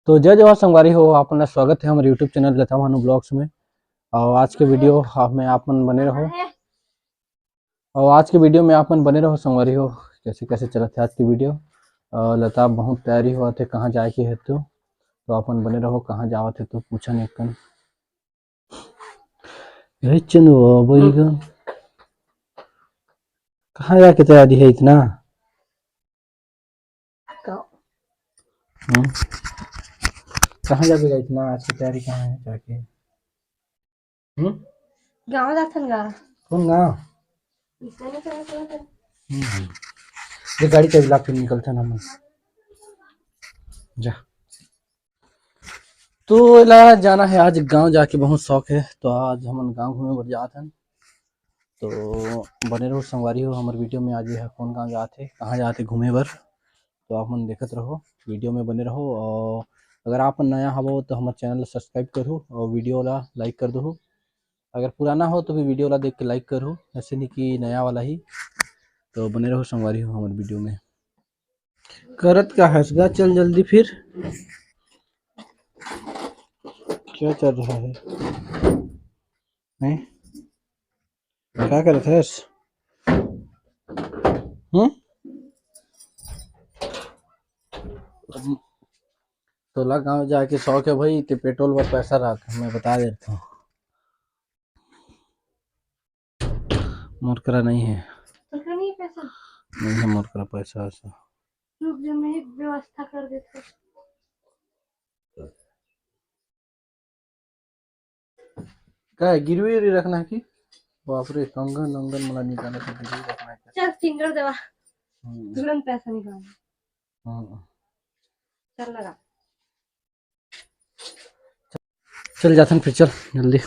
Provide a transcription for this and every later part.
तो जय जवाहर संगवारी हो अपना स्वागत है हमारे यूट्यूब चैनल लता भानु ब्लॉग्स में। और आज के वीडियो में आप मन बने रहो संगवारी हो कैसे कैसे चला थे आज की वीडियो। लता बहुत तैयारी हुआ थे कहाँ जाए के है तो अपन बने रहो कहाँ जावा थे तो पूछा नहीं कन कहाँ जाके तैयारी है इतना। कहाँ जाके गई इतना आज की तैयारी कहाँ है जाके। गाँव जाथन गा कौन गाँव ये गाड़ी चाबी ला फिर निकलते ना हम जा। तो ला जाना है आज गांव जाके बहुत शौक है तो आज हम गांव घूमे बर जात हन। तो बने रहो संगवारी हो हमारे वीडियो में आज है कौन गाँव जाते कहाँ जाते घूमे बर तो आप मन देखत रहो वीडियो में बने रहो। और अगर आप नया हो तो हमारे चैनल सब्सक्राइब करो और वीडियो ला लाइक कर दो। अगर पुराना हो तो भी वीडियो ला देख के लाइक करो ऐसे नहीं कि नया वाला ही। तो बने रहो संगवारी हो हमारे वीडियो में करत का हंसगा चल जल्दी फिर क्या चल रहा है हैं? क्या करत है तोला गांव जाके शौक है भाई तो पेट्रोल पर पैसा रख मैं बता देता हूँ। मोर करा नहीं है पैसा नहीं है मोर करा पैसा ऐसा रुक जा मैं व्यवस्था कर देता क्या है गिरवी उरी रखना है कि बाप रे कंगन उंगन मला निकालना है गिरवी रखना है चल फिंगर देवा तुरंत पैसा निकाल चल लगा चल जाथन फिर चल जल्दी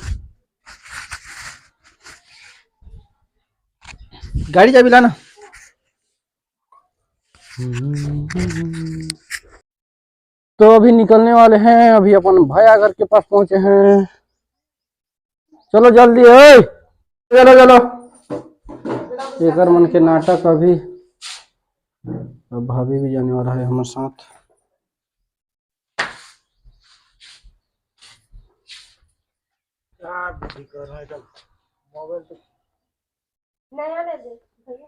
गाड़ी चाबी लाना। तो अभी निकलने वाले हैं अभी अपन भैया घर के पास पहुंचे हैं। चलो जल्दी है चलो चलो एक मन के नाटक अभी अब भाभी भी जाने वाला है हमारे साथ। मोबाइल नया ले दे भैया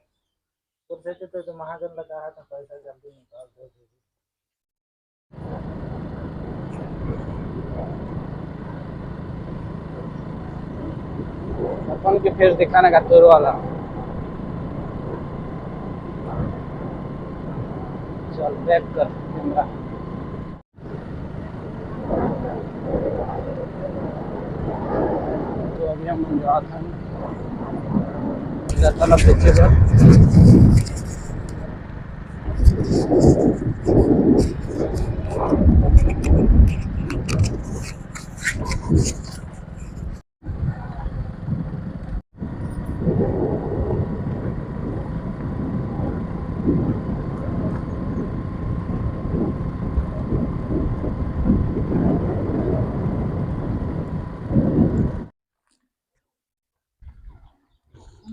तो देते तो महाजन लगा है तो पैसा जल्दी निकाल दो। अपन के फेस दिखाने का तोर वाला चल बैक कर कैमरा तो अभी हम रात हैं तलब देखे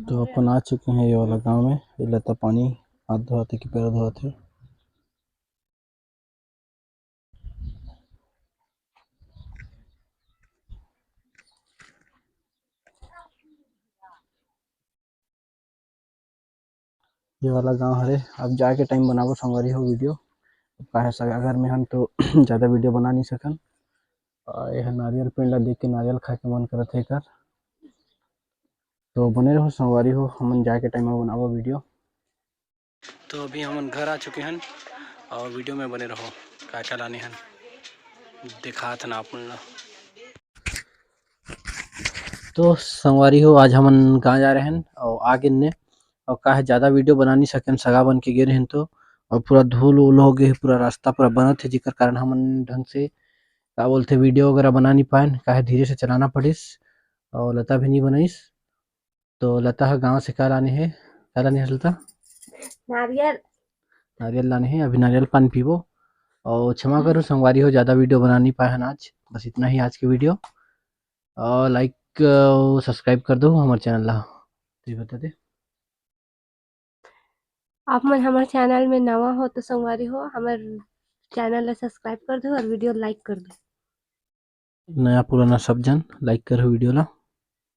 तो अपन आ चुके हैं ये वाला गांव में ये लता पानी हाथ धोते कि पैर धोते। ये वाला गांव हरे अब जाके टाइम बनाबो संगवारी हो वीडियो काहे अगर में हम तो ज़्यादा वीडियो बना नहीं सकन। यह नारियल पेड़ ला देख के नारियल खा के मन करत है कर तो बने रहो संगवारी हो हम जाके टाइम में बनाबो वीडियो। तो अभी हम घर आ चुके हैं और वीडियो में बने रहो क्या चलाने हैं दिखा था ना अपन। तो संगवारी हो आज हम कहाँ जा रहे हैं और आगे ने और काहे ज़्यादा वीडियो बना नहीं सकें सगा बन के गे रहे तो और पूरा धूल उल हो गए पूरा रास्ता पूरा बना थे जिकर कारण हम ढंग से क्या बोलते वीडियो वगैरह बना नहीं पाए काहे धीरे से चलाना पड़िस और लता भी नहीं बनाईस। तो लता गाँव से क्या लाने है क्या लाने है लता नारियल नारियल लाने हैं अभी नारियल पानी पीबो। और क्षमा करो संगवारी हो ज़्यादा वीडियो बना नहीं पाए हैं आज बस इतना ही आज की वीडियो और लाइक सब्सक्राइब कर दो हमारे चैनल ला तो बता दे आप मन हमारे चैनल में नवा हो तो संगवारी हो हमारे चैनल ला सब्सक्राइब कर दो और वीडियो लाइक कर दो। नया पुराना सब जन लाइक करो वीडियो ला।